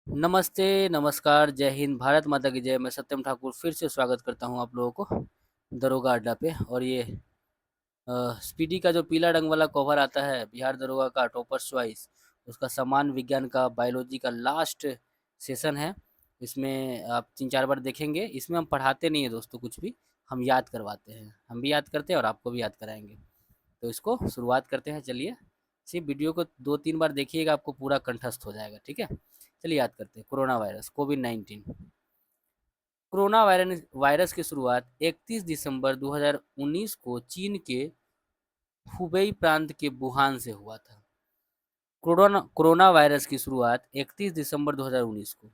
नमस्ते, नमस्कार, जय हिंद, भारत माता की जय। मैं सत्यम ठाकुर फिर से स्वागत करता हूँ आप लोगों को दरोगा अड्डा पे। और ये स्पीडी का जो पीला रंग वाला कवर आता है, बिहार दरोगा का टॉपर्स चॉइस, उसका सामान्य विज्ञान का बायोलॉजी का लास्ट सेशन है। इसमें आप 3-4 बार देखेंगे। इसमें हम पढ़ाते नहीं है दोस्तों कुछ भी, हम याद करवाते हैं। हम भी याद करते हैं और आपको भी याद कराएंगे। तो इसको शुरुआत करते हैं, चलिए। सिर्फ वीडियो को 2-3 बार देखिएगा, आपको पूरा कंठस्थ हो जाएगा, ठीक है। चलिए याद करते हैं। कोरोना वायरस, कोविड-19। कोरोना वायरस की शुरुआत 31 दिसंबर 2019 को चीन के हुबेई प्रांत के वुहान से हुआ था। कोरोना वायरस की शुरुआत 31 दिसंबर 2019 को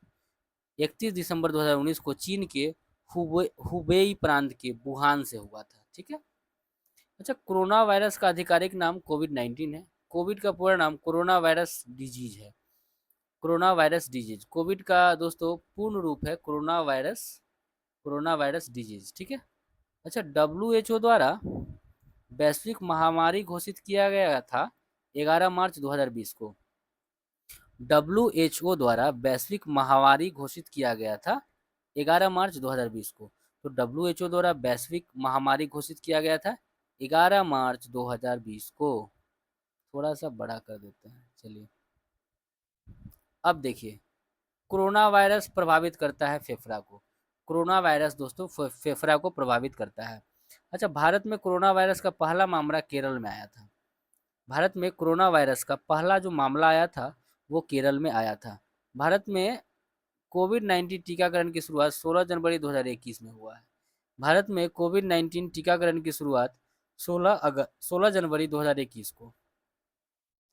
31 दिसंबर 2019 को चीन के हुबेई प्रांत के वुहान से हुआ था, ठीक है। अच्छा, कोरोना वायरस का आधिकारिक नाम कोविड-19 है। कोविड का पूरा नाम कोरोना वायरस डिजीज है। कोरोना वायरस डिजीज, कोविड का दोस्तों पूर्ण रूप है कोरोना वायरस डिजीज, ठीक है। अच्छा, WHO द्वारा वैश्विक महामारी घोषित किया गया था 11 मार्च 2020 को। WHO द्वारा वैश्विक महामारी घोषित किया गया था 11 मार्च 2020 को। तो WHO द्वारा वैश्विक महामारी घोषित किया गया था 11 मार्च 2020 को। थोड़ा सा बड़ा कर देते हैं, चलिए। अब देखिए, कोरोना वायरस प्रभावित करता है फेफड़ा को। कोरोना वायरस दोस्तों फेफड़ा को प्रभावित करता है। अच्छा, भारत में कोरोना वायरस का पहला मामला केरल में आया था। भारत में कोरोना वायरस का पहला जो मामला आया था वो केरल में आया था। भारत में कोविड-19 टीकाकरण की शुरुआत 16 जनवरी 2021 में हुआ है। भारत में कोविड-19 टीकाकरण की शुरुआत 16 जनवरी 2021 को,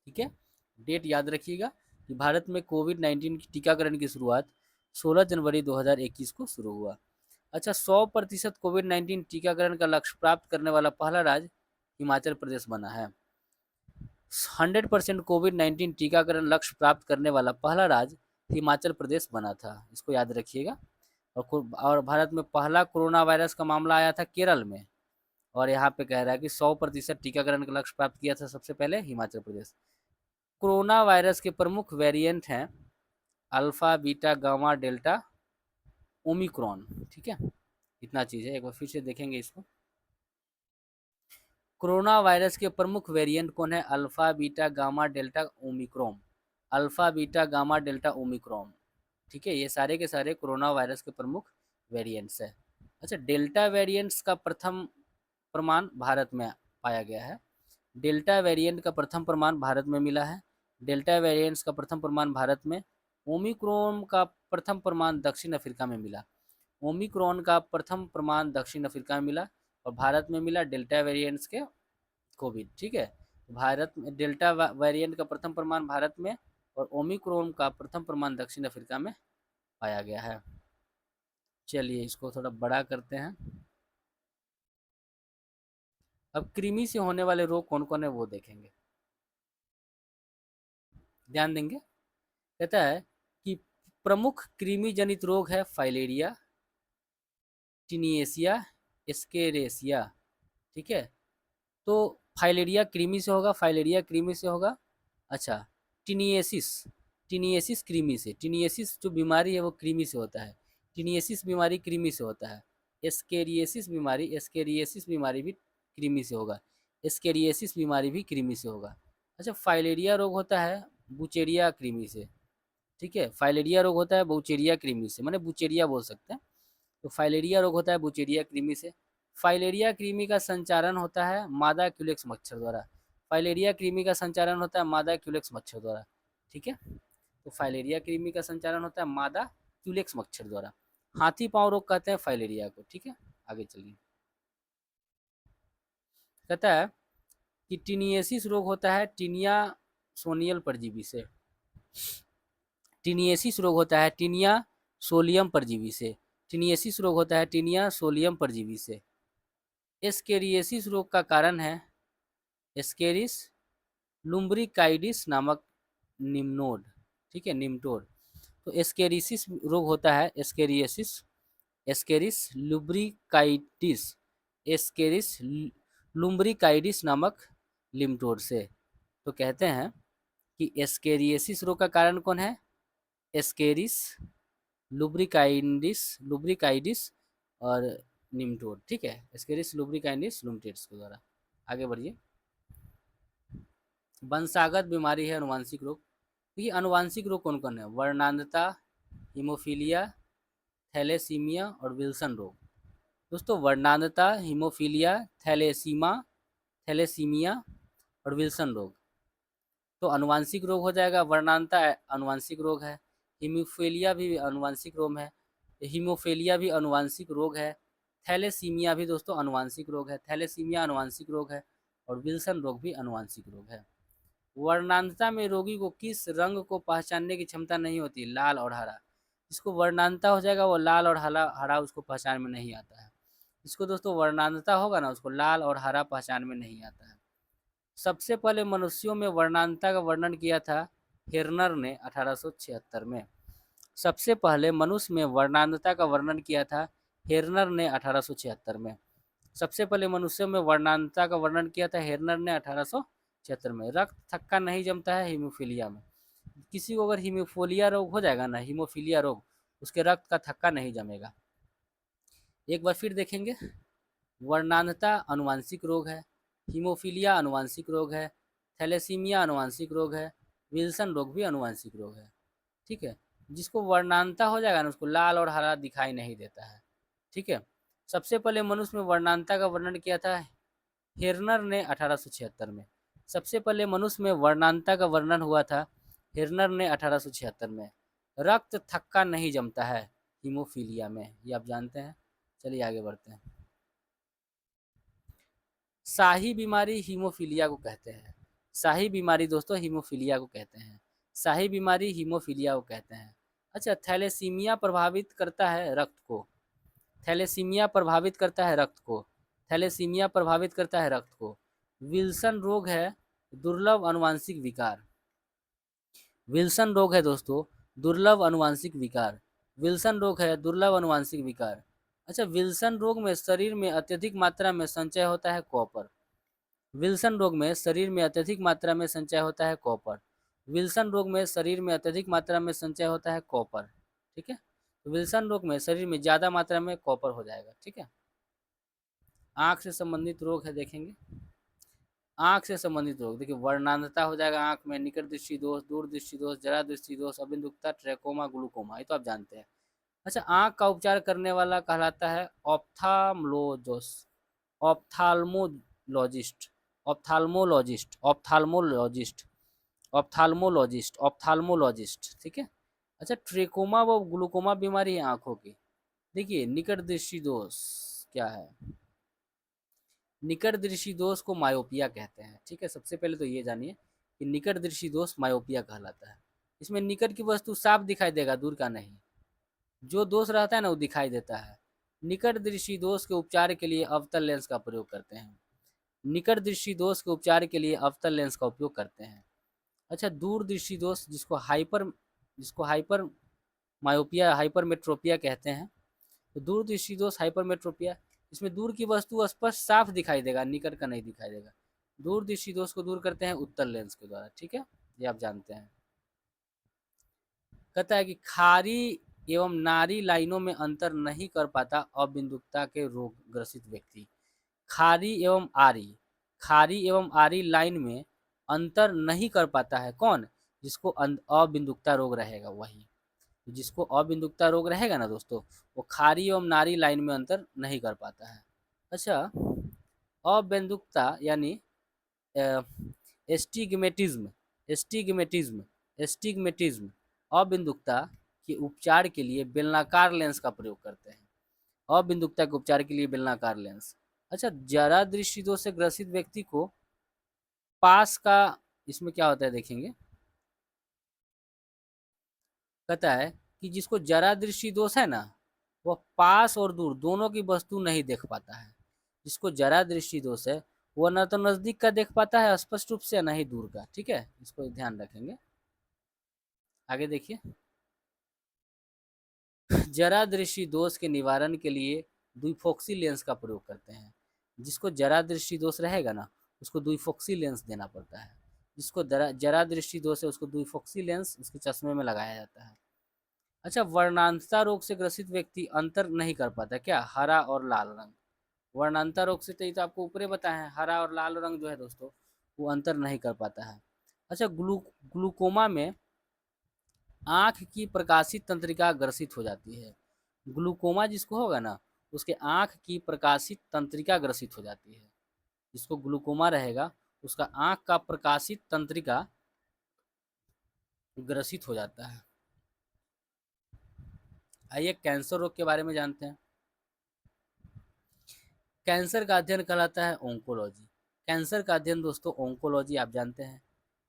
ठीक है। डेट याद रखिएगा कि भारत में कोविड-19 टीकाकरण की शुरुआत 16 जनवरी 2021 को शुरू हुआ। अच्छा, 100% कोविड-19 टीकाकरण का लक्ष्य प्राप्त करने वाला पहला राज्य हिमाचल प्रदेश बना है। 100% कोविड-19 टीकाकरण लक्ष्य प्राप्त करने वाला पहला राज्य हिमाचल प्रदेश बना था, इसको याद रखिएगा। और भारत में पहला कोरोना वायरस का मामला आया था केरल में। और यहाँ पे कह रहा है कि 100% टीकाकरण का लक्ष्य प्राप्त किया था सबसे पहले हिमाचल प्रदेश। कोरोना वायरस के प्रमुख वेरिएंट हैं alpha, beta, gamma, delta, Omicron, ठीक है। इतना चीज़ है, एक बार फिर से देखेंगे इसको। कोरोना वायरस के प्रमुख वेरिएंट कौन है? Alpha, beta, gamma, delta, Omicron. Alpha, beta, gamma, delta, Omicron, ठीक है। ये सारे के सारे कोरोना वायरस के प्रमुख वेरिएंट्स है। अच्छा, डेल्टा वेरिएंट्स का प्रथम प्रमाण भारत में पाया गया है। डेल्टा वेरिएंट का प्रथम प्रमाण भारत में मिला है। डेल्टा वेरिएंट्स का प्रथम प्रमाण भारत में। ओमिक्रॉन का प्रथम प्रमाण दक्षिण अफ्रीका में मिला। ओमिक्रॉन का प्रथम प्रमाण दक्षिण अफ्रीका में मिला और भारत में मिला डेल्टा वेरिएंट्स के कोविड, ठीक है। भारत में डेल्टा वेरिएंट का प्रथम प्रमाण भारत में और ओमिक्रॉन का प्रथम प्रमाण दक्षिण अफ्रीका में पाया गया है। चलिए इसको थोड़ा बड़ा करते हैं। अब कृमि से होने वाले रोग कौन कौन है वो देखेंगे, ध्यान देंगे। कहता है कि प्रमुख कृमि जनित रोग है फाइलेरिया, टीनिएसिया, एस्केरेसिया, ठीक है। तो फाइलेरिया कृमि से होगा, फाइलेरिया कृमि से होगा। अच्छा, टीनिएसिस, टीनिएसिस कृमि से, टीनिएसिस जो बीमारी है वो कृमि से होता है। टीनिएसिस बीमारी कृमि से होता है। एस्केरिएसिस बीमारी भी कृमि से होगा। एस्केरिएसिस बीमारी भी कृमि से होगा। अच्छा, फाइलेरिया रोग होता है बुचेरिया कृमि से, ठीक है। फाइलेरिया रोग होता है बुचेरिया कृमि से, माने बुचेरिया बोल सकते हैं। तो फाइलेरिया रोग होता है बुचेरिया कृमि से। फाइलेरिया कृमि का संचारण होता है मादा क्यूलेक्स मच्छर द्वारा। फाइलेरिया कृमि का संचारण होता है मादा क्यूलेक्स मच्छर द्वारा, ठीक है। तो फाइलेरिया कृमि का संचारण होता है मादा क्यूलेक्स मच्छर द्वारा। हाथी पांव रोग कहते हैं फाइलेरिया को, ठीक है। आगे चलिए, कहता है कि टीनिएसिस रोग होता है टीनिया सोनियल परजीवी से। टीनिएसिस रोग होता है टीनिया सोलियम परजीवी से। टीनिएसिस रोग होता है टीनिया सोलियम परजीवी से। एस्केरिएसिस रोग का कारण है एस्केरिस लुम्ब्रिकाइडिस नामक निम्नोड, ठीक है, निम्टोड। तो एस्केरिसिस रोग होता है एस्केरिएसिस, एस्केरिस लुब्रिकाइटिस, एस्केरिस लुम्ब्रिकाइडिस नामक लिम्टोड से। तो कहते हैं कि एस्केरिएसिस रोग का कारण कौन है? एस्केरिस, लुब्रिकाइडिस लुब्रिकाइडिस और निम्टोड। ठीक है, एस्केरिस लुब्रिकाइडिस लुम्टेड्स के द्वारा। आगे बढ़िए। वंशागत बीमारी है अनुवांशिक रोग। देखिए अनुवांशिक रोग कौन कौन है? वर्णांधता, हीमोफीलिया, थैलेसीमिया और विल्सन रोग। दोस्तों वर्णांधता, हीमोफीलिया, थैलेसीमिया और विल्सन रोग तो अनुवांशिक रोग हो जाएगा। वर्णांधता अनुवांशिक रोग है, हीमोफीलिया भी अनुवांशिक रोग है, हीमोफीलिया भी अनुवांशिक रोग है, थैलेसीमिया भी दोस्तों अनुवांशिक रोग है, थैलेसीमिया अनुवांशिक रोग है और विल्सन रोग भी अनुवांशिक रोग है। वर्णांधता में रोगी को किस रंग को पहचानने की क्षमता नहीं होती? लाल और हरा। जिसको वर्णांधता हो जाएगा वो लाल और हरा हरा उसको पहचान में नहीं आता है। जिसको दोस्तों वर्णांधता होगा ना उसको लाल और हरा पहचान में नहीं आता है। सबसे पहले मनुष्यों में वर्णांधता का वर्णन किया था हिरनर ने 1876 में। सबसे पहले मनुष्य में वर्णांधता का वर्णन किया था हिरनर ने 1876 में। सबसे पहले मनुष्यों में वर्णांधता का वर्णन किया था हिरनर ने 1876 में। रक्त थक्का नहीं जमता है हीमोफीलिया में। किसी को अगर हीमोफीलिया रोग हो जाएगा ना, हीमोफीलिया रोग, उसके रक्त का थक्का नहीं जमेगा। एक बार फिर देखेंगे। वर्णांधता अनुवांशिक रोग है, हीमोफीलिया अनुवांशिक रोग है, थैलेसीमिया अनुवांशिक रोग है, विल्सन रोग भी अनुवांशिक रोग है। ठीक है, जिसको वर्णांधता हो जाएगा ना उसको लाल और हरा दिखाई नहीं देता है। ठीक है, सबसे पहले मनुष्य में वर्णांधता का वर्णन किया था हिरनर ने 1876 में। सबसे पहले मनुष्य में वर्णांधता का वर्णन हुआ था हिरनर ने 1876 में। रक्त थक्का नहीं जमता है हीमोफीलिया में, ये आप जानते हैं। चलिए आगे बढ़ते हैं। शाही बीमारी हीमोफीलिया को कहते हैं। शाही बीमारी दोस्तों हीमोफीलिया को कहते हैं। शाही बीमारी हीमोफीलिया को कहते हैं। अच्छा, थैलेसीमिया प्रभावित करता है रक्त को। थैलेसीमिया प्रभावित करता है रक्त को। थैलेसीमिया प्रभावित करता है रक्त को। विल्सन रोग है दुर्लभ अनुवांशिक विकार। विल्सन रोग है दोस्तों दुर्लभ अनुवांशिक विकार। विल्सन रोग है दुर्लभ अनुवांशिक विकार। अच्छा, विल्सन रोग में शरीर में अत्यधिक मात्रा में संचय होता है कॉपर। विल्सन रोग में शरीर में अत्यधिक मात्रा में संचय होता है कॉपर। विल्सन रोग में शरीर में अत्यधिक मात्रा में संचय होता है कॉपर। ठीक है, तो विल्सन रोग में शरीर में ज़्यादा मात्रा में कॉपर हो जाएगा। ठीक है, आँख से संबंधित रोग है देखेंगे। आँख से संबंधित रोग देखिए, वर्णांधता हो जाएगा आँख में, निकट दृष्टि दोष, दूर दृष्टि दोष, जरा दृष्टि दोष, अबिंदुकता, ट्रैकोमा, ग्लूकोमा, ये तो आप जानते हैं। अच्छा, आँख का उपचार करने वाला कहलाता है ऑप्थाल्मोलॉजिस्ट। ऑप्थाल्मोलॉजिस्ट ऑप्थाल्मोलॉजिस्ट ऑप्थाल्मोलॉजिस्ट ऑप्थाल्मोलॉजिस्ट ऑप्थाल्मोलॉजिस्ट। ठीक है। अच्छा, ट्रेकोमा व ग्लूकोमा बीमारी है आँखों की। देखिए निकट दृष्टि दोष क्या है? निकट दृष्टि दोष को मायोपिया कहते हैं। ठीक है, सबसे पहले तो ये जानिए कि निकट दृष्टि दोष मायोपिया कहलाता है। इसमें निकट की वस्तु साफ दिखाई देगा, दूर का नहीं। जो दोष रहता है ना वो दिखाई देता है। निकट दृष्टि दोष के उपचार के लिए अवतल लेंस का प्रयोग करते हैं। निकट दृष्टि दोष के उपचार के लिए अवतल लेंस का उपयोग करते हैं। अच्छा, दूर दृष्टि दोष जिसको हाइपर मायोपिया हाइपरमेट्रोपिया कहते हैं। तो दूर दृष्टि दोष हाइपरमेट्रोपिया, इसमें दूर की वस्तु स्पष्ट साफ दिखाई देगा, निकट का नहीं दिखाई देगा। दूर दृष्टि दोष को दूर करते हैं उत्तल लेंस के द्वारा। ठीक है, ये आप जानते हैं। कहता है कि खारी एवं नारी लाइनों में अंतर नहीं कर पाता अबिंदुकता के रोग ग्रसित व्यक्ति। खारी एवं आरी लाइन में अंतर नहीं कर पाता है कौन? जिसको अबिंदुकता रोग रहेगा वही। जिसको अबिंदुकता रोग रहेगा ना दोस्तों, वो खारी एवं नारी लाइन में अंतर नहीं कर पाता है। अच्छा, अबिंदुकता यानी एस्टिग्मेटिज्म एस्टिग्मेटिज्म एस्टिग्मेटिज्म अबिंदुकता के उपचार के लिए बेलनाकार लेंस का प्रयोग करते हैं। अबिंदुकता के उपचार के लिए बेलनाकार लेंस। अच्छा, जरा दृष्टि दोष से ग्रसित व्यक्ति को पास का, इसमें क्या होता है देखेंगे। कहता है कि जिसको जरा दृष्टि दोष है ना, वह पास और दूर दोनों की वस्तु नहीं देख पाता है। जिसको जरा दृष्टि दोष है वह न तो नजदीक का देख पाता है स्पष्ट रूप से, न ही दूर का। ठीक है, इसको ध्यान रखेंगे। आगे देखिए। जरा दृष्टि दोष के निवारण के लिए द्विफोक्सी लेंस का प्रयोग करते हैं। जिसको जरा दृष्टि दोष रहेगा ना उसको द्विफोक्सी लेंस देना पड़ता है। जिसको जरा दृष्टि दोष है उसको द्विफोक्सी लेंस उसके चश्मे में लगाया जाता है। अच्छा, वर्णांतता रोग से ग्रसित व्यक्ति अंतर नहीं कर पाता क्या, हरा और लाल रंग। वर्णांतता रोग से, तो ये तो आपको ऊपर ही बताया है, हरा और लाल रंग जो है दोस्तों वो अंतर नहीं कर पाता है। अच्छा, ग्लूकोमा में आंख की प्रकाशित तंत्रिका ग्रसित हो जाती है। ग्लूकोमा जिसको होगा ना, उसके आंख की प्रकाशित तंत्रिका ग्रसित हो जाती है। जिसको ग्लूकोमा रहेगा उसका आंख का प्रकाशित तंत्रिका ग्रसित हो जाता है। आइए कैंसर रोग के बारे में जानते हैं। कैंसर का अध्ययन कहलाता है ओंकोलॉजी। कैंसर का अध्ययन दोस्तों ओंकोलॉजी आप जानते हैं।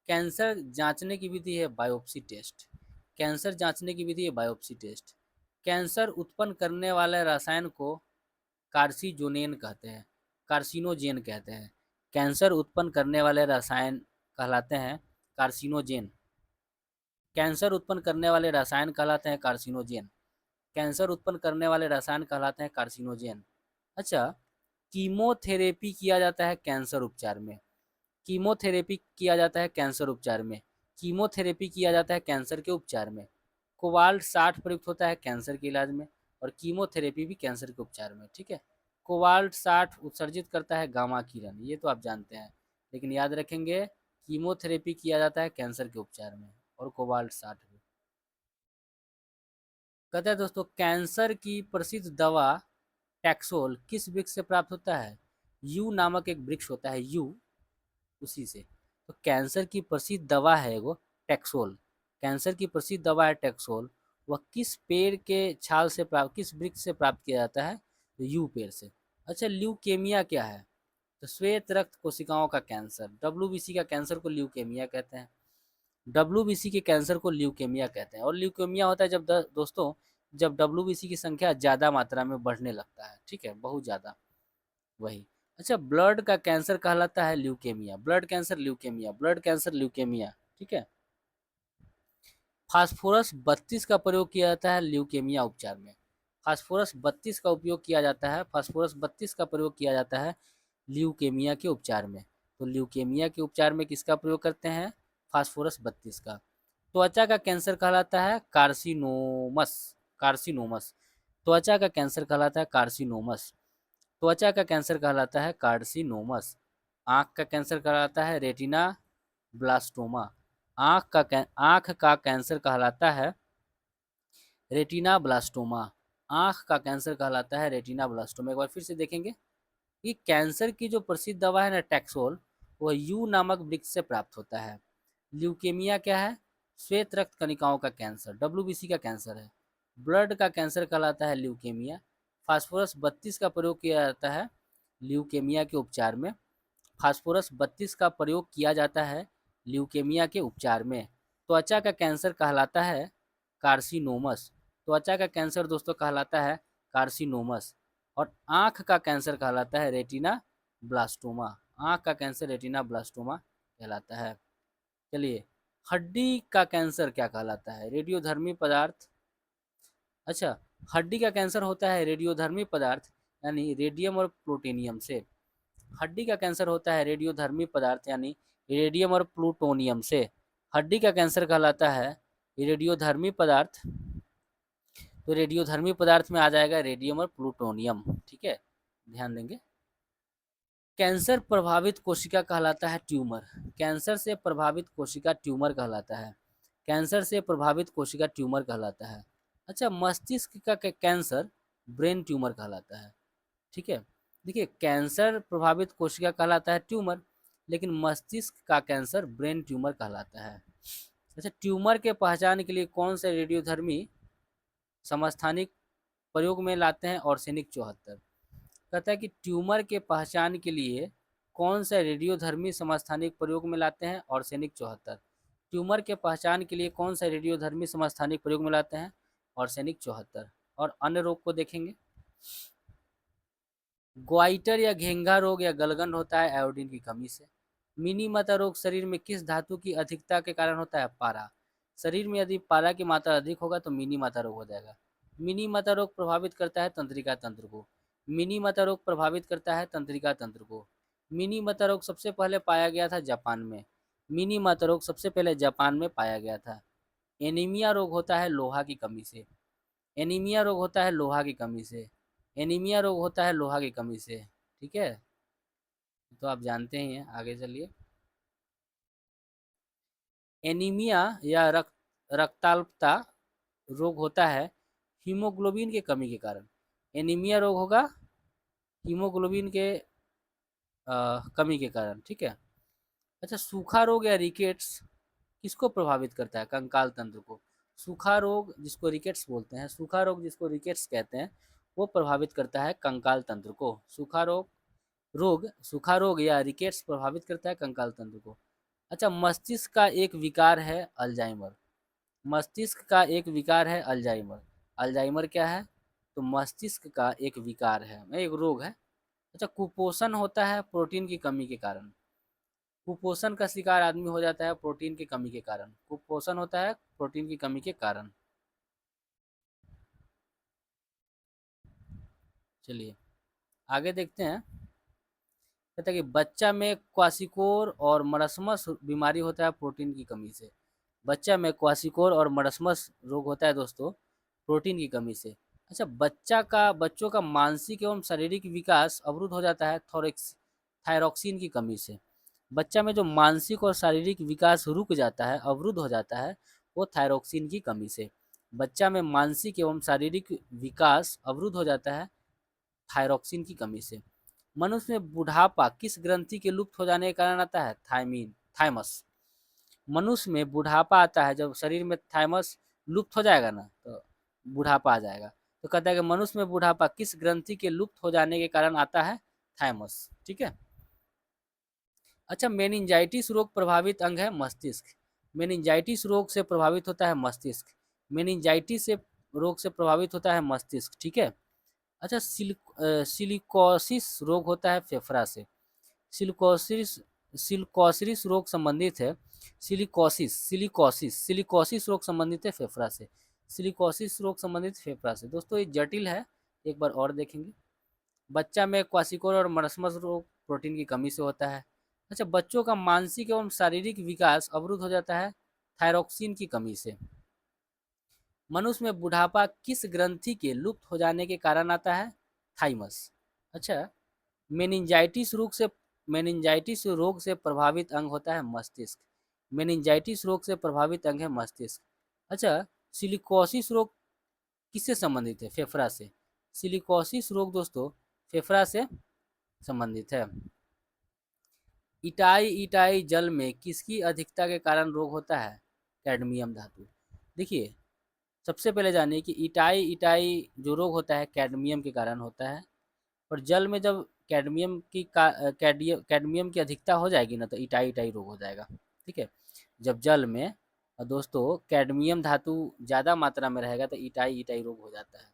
कैंसर जांचने की विधि है बायोप्सी टेस्ट। कैंसर जांचने की विधि है बायोप्सी टेस्ट। कैंसर उत्पन्न करने वाले रसायन को कार्सिनोजेन कहते हैं, कार्सिनोजेन कहते हैं। कैंसर उत्पन्न करने वाले रसायन कहलाते हैं कार्सिनोजेन। कैंसर उत्पन्न करने वाले रसायन कहलाते हैं कार्सिनोजेन। कैंसर उत्पन्न करने वाले रसायन कहलाते हैं कार्सिनोजेन। अच्छा, कीमोथेरेपी किया जाता है कैंसर उपचार में। कीमोथेरेपी किया जाता है कैंसर उपचार में। कीमोथेरेपी किया जाता है कैंसर के उपचार में। कोबाल्ट 60 प्रयुक्त होता है कैंसर के इलाज में, और कीमोथेरेपी भी कैंसर के उपचार में। ठीक है, कोबाल्ट 60 उत्सर्जित करता है गामा किरण, ये तो आप जानते हैं, लेकिन याद रखेंगे कीमोथेरेपी किया जाता है कैंसर के उपचार में, और कोबाल्ट 60 भी। कहते हैं दोस्तों, कैंसर की प्रसिद्ध दवा टैक्सोल किस वृक्ष से प्राप्त होता है। यू नामक एक वृक्ष होता है, यू, उसी से। तो कैंसर की प्रसिद्ध दवा है वो टैक्सोल। कैंसर की प्रसिद्ध दवा है टैक्सोल। वह किस पेड़ के छाल से प्राप्त, किस वृक्ष से प्राप्त किया जाता है, तो यू पेड़ से। अच्छा, ल्यूकेमिया क्या है, तो श्वेत रक्त कोशिकाओं का कैंसर। डब्ल्यूबीसी का कैंसर को ल्यूकेमिया कहते हैं। डब्ल्यूबीसी के कैंसर को ल्यूकेमिया कहते हैं। और ल्यूकेमिया होता है जब दोस्तों जब डब्ल्यूबीसी की संख्या ज़्यादा मात्रा में बढ़ने लगता है, ठीक है, बहुत ज़्यादा, वही। अच्छा, ब्लड का कैंसर कहलाता है leukaemia. Blood cancer leukaemia, blood cancer leukaemia, ठीक है। फास्फोरस 32 का प्रयोग किया जाता है ल्यूकेमिया उपचार में। फास्फोरस 32 का उपयोग किया जाता है, फास्फोरस 32 का प्रयोग किया जाता है ल्यूकेमिया के उपचार में। तो ल्यूकेमिया के उपचार में किसका प्रयोग करते हैं, फास्फोरस 32 का। त्वचा का कैंसर कहलाता है कार्सिनोमस। कार्सिनोमस, त्वचा का कैंसर कहलाता है कार्सिनोमस। त्वचा का कैंसर कहलाता है कार्सिनोमस। आँख का कैंसर कहलाता है रेटिना ब्लास्टोमा। आँख का कैंसर कहलाता है रेटिना ब्लास्टोमा। आँख का कैंसर कहलाता है रेटिना ब्लास्टोमा। एक बार फिर से देखेंगे कि कैंसर की जो प्रसिद्ध दवा है ना टैक्सोल, वह यू नामक वृक्ष से प्राप्त होता है। ल्यूकेमिया क्या है, श्वेत रक्त कणिकाओं का कैंसर, डब्ल्यूबीसी का कैंसर है। ब्लड का कैंसर कहलाता है ल्यूकेमिया। फास्फोरस 32 का प्रयोग किया जाता है ल्यूकेमिया के उपचार में। फास्फोरस 32 का प्रयोग किया जाता है ल्यूकेमिया के उपचार में। त्वचा का कैंसर कहलाता है कार्सिनोमस। त्वचा का कैंसर दोस्तों कहलाता है कार्सिनोमस। और आँख का कैंसर कहलाता है रेटिना ब्लास्टोमा। आँख का कैंसर रेटिना ब्लास्टोमा कहलाता है। चलिए, हड्डी का कैंसर क्या कहलाता है, रेडियोधर्मी पदार्थ। अच्छा, हड्डी का कैंसर होता है रेडियोधर्मी पदार्थ यानी रेडियम और प्लूटोनियम से। हड्डी का कैंसर होता है रेडियोधर्मी पदार्थ यानी रेडियम और प्लूटोनियम से। हड्डी का कैंसर कहलाता है रेडियोधर्मी पदार्थ, तो रेडियोधर्मी पदार्थ में आ जाएगा रेडियम और प्लूटोनियम, ठीक है, ध्यान देंगे। कैंसर प्रभावित कोशिका कहलाता है ट्यूमर। कैंसर से प्रभावित कोशिका ट्यूमर कहलाता है। कैंसर से प्रभावित कोशिका ट्यूमर कहलाता है। अच्छा, मस्तिष्क का कैंसर ब्रेन ट्यूमर कहलाता है, ठीक है। देखिए, कैंसर प्रभावित कोशिका कहलाता है ट्यूमर, लेकिन मस्तिष्क का कैंसर ब्रेन ट्यूमर कहलाता है। अच्छा, ट्यूमर के पहचान के लिए कौन से रेडियोधर्मी समस्थानिक प्रयोग में लाते हैं, आर्सेनिक 74। कहता है कि ट्यूमर के पहचान के लिए कौन सा रेडियोधर्मी समस्थानिक प्रयोग में लाते हैं, आर्सेनिक 74। ट्यूमर के पहचान के लिए कौन सा रेडियोधर्मी समस्थानिक प्रयोग में लाते हैं, आर्सेनिक 74। और अन्य रोग को देखेंगे। ग्वाइटर या घेंघा रोग या गलगंड होता है आयोडीन की कमी से। मिनी माता रोग शरीर में किस धातु की अधिकता के कारण होता है, पारा। शरीर में यदि पारा की मात्रा अधिक होगा तो मिनी माता रोग हो जाएगा। मिनी माता रोग प्रभावित करता है तंत्रिका तंत्र को। मिनी माता रोग प्रभावित करता है तंत्रिका तंत्र को। मिनी माता रोग सबसे पहले पाया गया था जापान में। मिनी माता रोग सबसे पहले जापान में पाया गया था। एनीमिया रोग होता है लोहा की कमी से। एनीमिया रोग होता है लोहा की कमी से। एनीमिया रोग होता है लोहा की कमी से। ठीक है, तो आप जानते ही हैं, आगे चलिए। एनीमिया या रक्ताल्पता रोग होता है हीमोग्लोबिन की कमी के कारण। एनीमिया रोग होगा हीमोग्लोबिन के कमी के कारण। ठीक है। अच्छा, सूखा रोग या रिकेट्स किसको प्रभावित करता है? कंकाल तंत्र को। सूखा रोग जिसको रिकेट्स बोलते हैं, सूखा रोग जिसको रिकेट्स कहते हैं, वो प्रभावित करता है कंकाल तंत्र को। सूखा रोग या रिकेट्स प्रभावित करता है कंकाल तंत्र को। अच्छा, मस्तिष्क का एक विकार है अल्जाइमर। मस्तिष्क का एक विकार है अल्जाइमर। अल्जाइमर क्या है? तो मस्तिष्क का एक विकार है, एक रोग है। अच्छा, कुपोषण होता है प्रोटीन की कमी के कारण। कुपोषण का शिकार आदमी हो जाता है प्रोटीन की कमी के कारण। कुपोषण होता है प्रोटीन की कमी के कारण। चलिए आगे देखते हैं। कहता है कि बच्चा में क्वासिकोर और मरस्मस बीमारी होता है प्रोटीन की कमी से। बच्चा में क्वासिकोर और मरस्मस रोग होता है दोस्तों प्रोटीन की कमी से। अच्छा, बच्चों का मानसिक एवं शारीरिक विकास अवरुद्ध हो जाता है थायरॉक्सिन की कमी से। बच्चा में जो मानसिक और शारीरिक विकास रुक जाता है, अवरुद्ध हो जाता है, वो थायरॉक्सिन की कमी से। बच्चा में मानसिक एवं शारीरिक विकास अवरुद्ध हो जाता है थायरॉक्सिन की कमी से। मनुष्य में बुढ़ापा किस ग्रंथि के लुप्त हो जाने के कारण आता है? थाइमस। मनुष्य में बुढ़ापा आता है जब शरीर में थाइमस लुप्त हो जाएगा ना, तो बुढ़ापा आ जाएगा। तो कहता है कि मनुष्य में बुढ़ापा किस ग्रंथि के लुप्त हो जाने के कारण आता है? थाइमस। ठीक है। अच्छा, मेनिंजाइटिस रोग प्रभावित अंग है मस्तिष्क। मेनिंजाइटिस रोग से प्रभावित होता है मस्तिष्क। मेनिंजाइटिस से रोग से प्रभावित होता है मस्तिष्क। ठीक है। अच्छा, सिलिकोसिस रोग होता है फेफड़ा से। सिलिकोसिस सिलिकोसिस रोग संबंधित है। सिलिकोसिस रोग संबंधित है फेफड़ा से। सिलिकोसिस रोग संबंधित फेफड़ा से। दोस्तों ये जटिल है, एक बार और देखेंगे। बच्चा में क्वासिकोर और मरस्मस रोग प्रोटीन की कमी से होता है। अच्छा, बच्चों का मानसिक एवं शारीरिक विकास अवरुद्ध हो जाता है थायरॉक्सिन की कमी से। मनुष्य में बुढ़ापा किस ग्रंथि के लुप्त हो जाने के कारण आता है? थाइमस। अच्छा, मेनिंजाइटिस रोग से प्रभावित अंग होता है मस्तिष्क। मेनिंजाइटिस रोग से प्रभावित अंग है मस्तिष्क। अच्छा, सिलिकोसिस रोग किससे संबंधित है? फेफड़ा से। सिलिकोसिस रोग दोस्तों फेफड़ा से संबंधित है। इटाई इटाई जल में किसकी अधिकता के कारण रोग होता है? कैडमियम धातु। देखिए, सबसे पहले जानिए कि इटाई इटाई जो रोग होता है कैडमियम के कारण होता है। और जल में जब कैडमियम की अधिकता हो जाएगी ना, तो इटाई इटाई रोग हो जाएगा। ठीक है। जब जल में दोस्तों कैडमियम धातु ज़्यादा मात्रा में रहेगा तो इटाई इटाई रोग हो जाता है।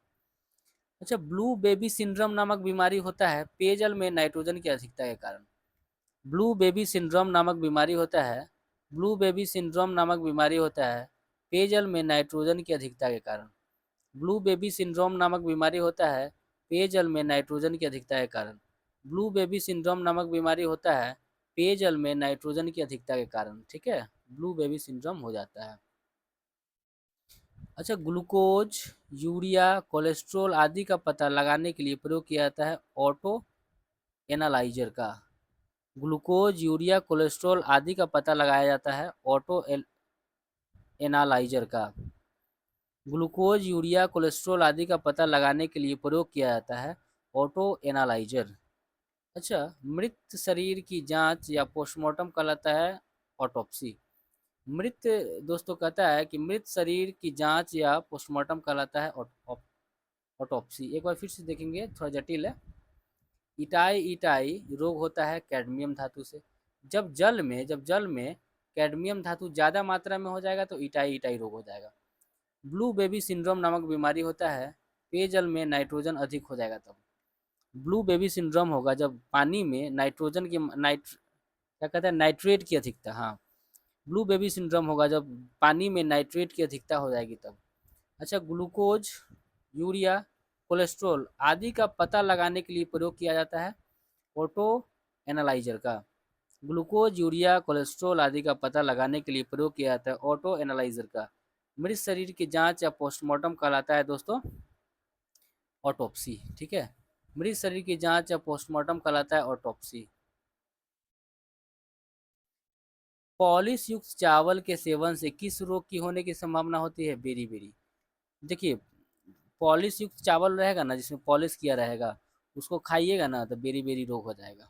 अच्छा, ब्लू बेबी सिंड्रोम नामक बीमारी होता है पेयजल में नाइट्रोजन की अधिकता के कारण। ब्लू बेबी सिंड्रोम नामक बीमारी होता है ब्लू बेबी सिंड्रोम नामक बीमारी होता है पेयजल में नाइट्रोजन की अधिकता के कारण। ब्लू बेबी सिंड्रोम नामक बीमारी होता है पेयजल में नाइट्रोजन की अधिकता के कारण। ब्लू बेबी सिंड्रोम नामक बीमारी होता है पेयजल में नाइट्रोजन की अधिकता के कारण। ठीक है, ब्लू बेबी सिंड्रोम हो जाता है। अच्छा, ग्लूकोज, यूरिया, कोलेस्ट्रॉल आदि का पता लगाने के लिए प्रयोग किया जाता है ऑटो एनालाइजर का। ग्लूकोज, यूरिया, कोलेस्ट्रॉल आदि का पता लगाया जाता है ऑटो एनालाइजर का। ग्लूकोज, यूरिया, कोलेस्ट्रॉल आदि का पता लगाने के लिए प्रयोग किया जाता है ऑटो एनालाइजर। अच्छा, मृत शरीर की जांच या पोस्टमार्टम कहलाता है ऑटोप्सी। मृत दोस्तों कहता है कि मृत शरीर की जांच या पोस्टमार्टम कहलाता है ऑटोप्सी। एक बार फिर से देखेंगे, थोड़ा जटिल है। इटाई इटाई रोग होता है कैडमियम धातु से। जब जल में कैडमियम धातु ज़्यादा मात्रा में हो जाएगा तो इटाई इटाई रोग हो जाएगा। ब्लू बेबी सिंड्रोम नामक बीमारी होता है पेयजल में नाइट्रोजन अधिक हो जाएगा तब। ब्लू बेबी सिंड्रोम होगा जब पानी में नाइट्रोजन की क्या कहते हैं, नाइट्रेट की अधिकता। हाँ, ब्लू बेबी सिंड्रोम होगा जब पानी में नाइट्रेट की अधिकता हो जाएगी तब। अच्छा, ग्लूकोज, यूरिया, कोलेस्ट्रॉल आदि का पता लगाने के लिए प्रयोग किया जाता है ऑटो एनालाइजर का। ग्लूकोज, यूरिया, कोलेस्ट्रॉल आदि का पता लगाने के लिए प्रयोग किया जाता है ऑटो एनालाइजर का। मृत शरीर की जांच या पोस्टमार्टम कहलाता है दोस्तों ऑटोप्सी। ठीक है, मृत शरीर की जांच या पोस्टमार्टम कहलाता है ऑटोप्सी। पॉलिश युक्त चावल के सेवन से किस रोग की होने की संभावना होती है? बेरी। देखिए, पॉलिश युक्त चावल रहेगा ना, जिसमें पॉलिश किया रहेगा, उसको खाइएगा ना तो बेरी रोग हो जाएगा।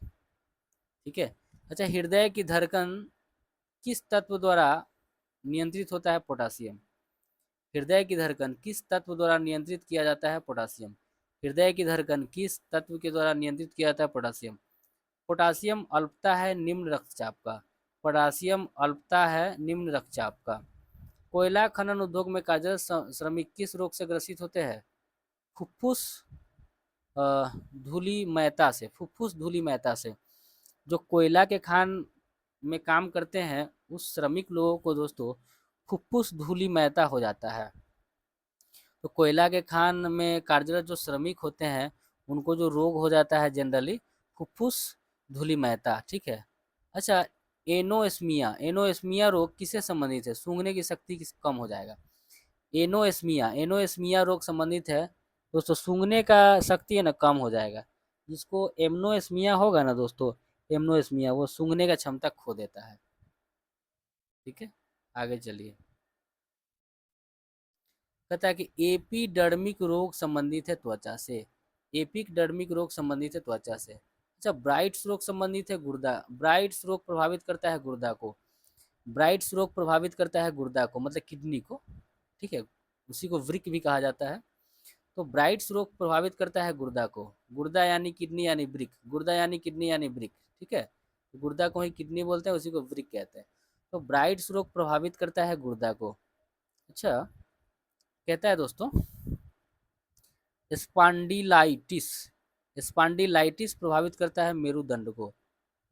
ठीक है। अच्छा, हृदय की धड़कन किस तत्व द्वारा नियंत्रित होता है? पोटासियम। हृदय की धड़कन किस तत्व द्वारा नियंत्रित किया जाता है? पोटासियम। हृदय की धड़कन किस तत्व के द्वारा नियंत्रित किया जाता है? पोटासियम। पोटासियम अल्पता है निम्न रक्तचाप का। पोटासियम अल्पता है निम्न रक्तचाप का। कोयला खनन उद्योग में कार्यरत श्रमिक किस रोग से ग्रसित होते हैं? फुफ्फुस धूलिमयता से। फुफ्फुस धूलिमयता से। जो कोयला के खान में काम करते हैं उस श्रमिक लोगों को दोस्तों फुफ्फुस धूलिमयता हो जाता है। तो कोयला के खान में कार्यरत जो श्रमिक होते हैं उनको जो रोग हो जाता है जनरली फुफ्फुस धूलिमयता। ठीक है। अच्छा, एनोस्मिया। एनोस्मिया रोग किससे संबंधित है? सूंघने की शक्ति कम हो जाएगा। एनोस्मिया रोग संबंधित है दोस्तों, सूंघने का शक्ति है ना कम हो जाएगा। जिसको एमनोस्मिया होगा ना दोस्तों, एमनोस्मिया, वो सूंघने का क्षमता खो देता है। ठीक है, आगे चलिए। कहता है कि एपिडर्मिक रोग संबंधित है त्वचा से। एपिडर्मिक रोग संबंधित है त्वचा से। अच्छा, ब्राइट्स रोग संबंधित है गुर्दा। ब्राइट्स रोग प्रभावित करता है गुर्दा को। ब्राइट्स रोग प्रभावित करता है गुर्दा को, मतलब किडनी को। ठीक है, उसी को वृक्क भी कहा जाता है। तो ब्राइट्स रोग प्रभावित करता है गुर्दा को। गुर्दा यानी किडनी यानी वृक्क। गुर्दा यानी किडनी यानी वृक्क। ठीक है, गुर्दा को ही किडनी बोलते हैं, उसी को वृक्क कहते हैं। तो ब्राइट्स रोग प्रभावित करता है गुर्दा को। अच्छा, कहता है दोस्तों स्पॉन्डिलाइटिस। स्पॉन्डिलाइटिस प्रभावित करता है मेरुदंड को।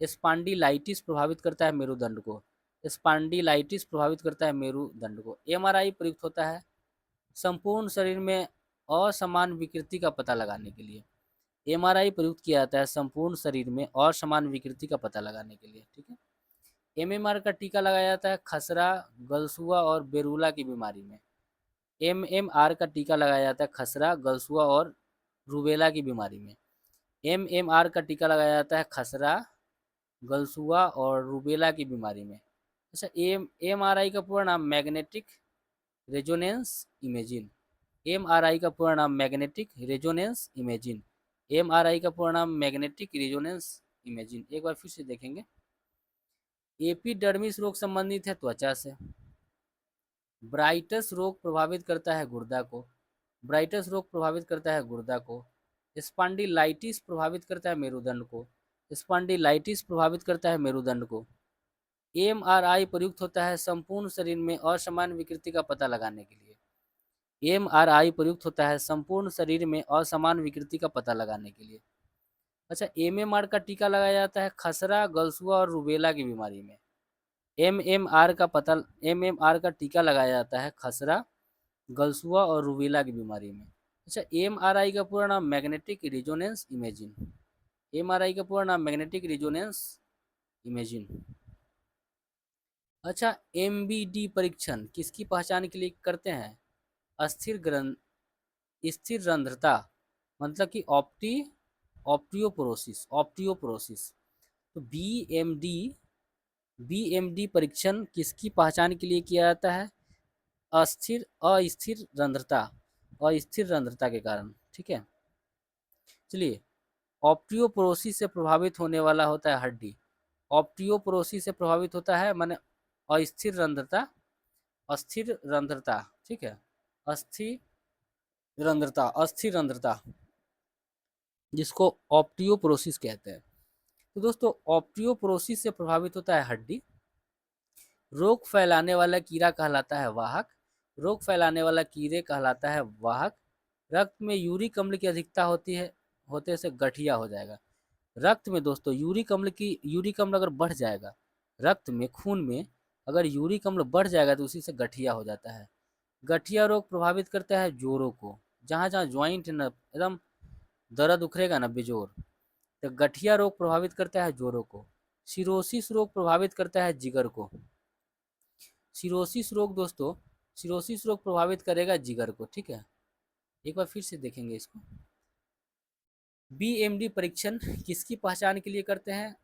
स्पॉन्डिलाइटिस प्रभावित करता है मेरुदंड को। स्पॉन्डिलाइटिस प्रभावित करता है मेरुदंड को। एमआरआई प्रयुक्त होता है संपूर्ण शरीर में असमान विकृति का पता लगाने के लिए। एमआरआई प्रयुक्त किया जाता है संपूर्ण शरीर में असमान विकृति का पता लगाने के लिए। ठीक है। एमएमआर का टीका लगाया जाता है खसरा, गलसुआ और बेरुला की बीमारी में। एमएमआर का टीका लगाया जाता है खसरा, गलसुआ और रूबेला की बीमारी में। एमएमआर का टीका लगाया जाता है खसरा, गलसुआ और रूबेला की बीमारी में। अच्छा, एमआरआई का पूरा नाम मैग्नेटिक रेजोनेंस इमेजिंग। एमआरआई का पूरा नाम मैग्नेटिक रेजोनेंस इमेजिंग। एमआरआई का पूरा नाम मैग्नेटिक रेजोनेंस इमेजिंग। एक बार फिर से देखेंगे। एपिडर्मिस रोग संबंधित है त्वचा से। ब्राइटस रोग प्रभावित करता है गुर्दा को। ब्राइटस रोग प्रभावित करता है गुर्दा को। स्पॉन्डिलाइटिस प्रभावित करता है मेरुदंड को। स्पॉन्डिलाइटिस प्रभावित करता है मेरुदंड को। एमआरआई प्रयुक्त होता है संपूर्ण शरीर में असमान विकृति का पता लगाने के लिए। एमआरआई प्रयुक्त होता है संपूर्ण शरीर में असमान विकृति का पता लगाने के लिए। अच्छा, एमएमआर का टीका लगाया जाता है खसरा, गलसुआ और रूबेला की बीमारी में। एमएमआर का टीका लगाया जाता है खसरा, गलसुआ और रूबेला की बीमारी में। अच्छा, एमआरआई का पूरा नाम मैग्नेटिक रिजोनेंस इमेजिंग। एमआरआई का पूरा नाम मैग्नेटिक रिजोनेंस इमेजिंग। अच्छा, एमबीडी परीक्षण किसकी पहचान के लिए करते हैं? अस्थिर ग्रंथ, स्थिर रंध्रता, मतलब कि ऑप्टियोपोरोसिस। तो बीएमडी परीक्षण किसकी पहचान के लिए किया जाता है? अस्थिर रंध्रता के कारण। ठीक है, चलिए। ऑप्टियोपोरोसिस से प्रभावित होने वाला होता है हड्डी। ऑप्टियोपोरोसिस से प्रभावित होता है माने अस्थिर रंध्रता। ठीक है, अस्थिर रंध्रता जिसको ऑप्टियोपोरोसिस कहते हैं। तो दोस्तों, ऑप्टियोपोरोसिस से प्रभावित होता है हड्डी। रोग फैलाने वाला कीड़ा कहलाता है वाहक। रोग फैलाने वाला कीड़े कहलाता है वाहक। रक्त में यूरिक अम्ल की अधिकता होते से गठिया हो जाएगा। रक्त में दोस्तों यूरिक अम्ल अगर बढ़ जाएगा, रक्त में खून में अगर यूरिक अम्ल बढ़ जाएगा तो उसी से गठिया हो जाता है। गठिया रोग प्रभावित करता है जोड़ों को। जहाँ जहाँ ज्वाइंट न एकदम दर्द उखरेगा ना बेजोर, तो गठिया रोग प्रभावित करता है जोड़ों को। सिरोसिस रोग प्रभावित करता है जिगर को। सिरोसिस रोग दोस्तों सिरोसिस रोग प्रभावित करेगा जिगर को, ठीक है। एक बार फिर से देखेंगे इसको। बीएमडी परीक्षण किसकी पहचान के लिए करते हैं?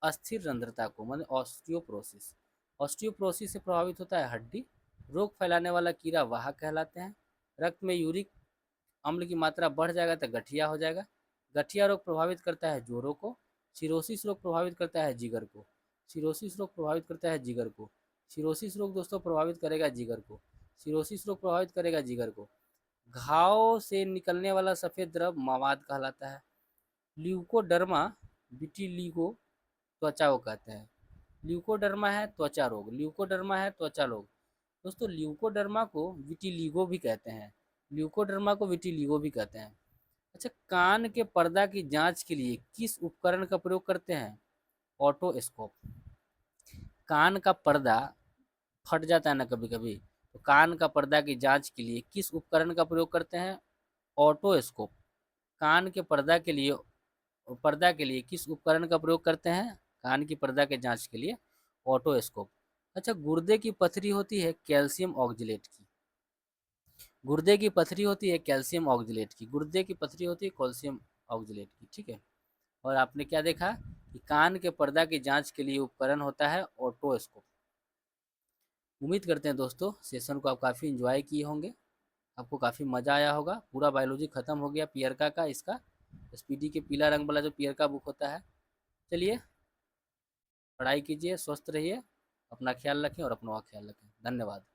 अस्थिर रंध्रता को, मतलब ऑस्टियोप्रोसिस। ऑस्टियोप्रोसिस से प्रभावित होता है हड्डी। रोग फैलाने वाला कीड़ा वाहक कहलाते हैं। रक्त में यूरिक अम्ल की मात्रा बढ़ जाएगा तो गठिया हो जाएगा। गठिया रोग प्रभावित करता है जोड़ों को। सिरोसिस रोग प्रभावित करता है जिगर को। सिरोसिस रोग प्रभावित करता है जिगर को। सिरोसिस रोग दोस्तों प्रभावित करेगा जिगर को। सिरोसिस रोग प्रभावित करेगा जिगर को। घाव से निकलने वाला सफेद द्रव मवाद कहलाता है। ल्यूकोडर्मा विटिलिगो त्वचा को कहते हैं। ल्यूकोडर्मा है त्वचा रोग, ल्यूकोडर्मा है त्वचा रोग। दोस्तों ल्यूकोडर्मा को विटिलिगो भी कहते हैं। ल्यूकोडर्मा को विटिलिगो भी कहते हैं। अच्छा, कान के पर्दा की जांच के लिए किस उपकरण का प्रयोग करते हैं? ऑटोस्कोप। कान का पर्दा फट जाता है ना कभी कभी, तो कान का पर्दा की जांच के लिए किस उपकरण का प्रयोग करते हैं? ऑटोस्कोप। कान के पर्दा के लिए किस उपकरण का प्रयोग करते हैं? कान की पर्दा के जांच के लिए ऑटोस्कोप। अच्छा, गुर्दे की पथरी होती है कैल्शियम ऑक्जिलेट की। गुर्दे की पथरी होती है कैल्शियम ऑक्जिलेट की। गुर्दे की पथरी होती है कैल्शियम ऑक्जिलेट की, ठीक है। और आपने क्या देखा कि कान के पर्दा की जांच के लिए उपकरण होता है ऑटोस्कोप। उम्मीद करते हैं दोस्तों सेशन को आप काफ़ी इंजॉय किए होंगे, आपको काफ़ी मज़ा आया होगा। पूरा बायोलॉजी खत्म हो गया पियरका का, इसका एसपीडी के पीला रंग वाला जो पियरका बुक होता है। चलिए पढ़ाई कीजिए, स्वस्थ रहिए, अपना ख्याल रखें और अपनों का ख्याल रखें। धन्यवाद।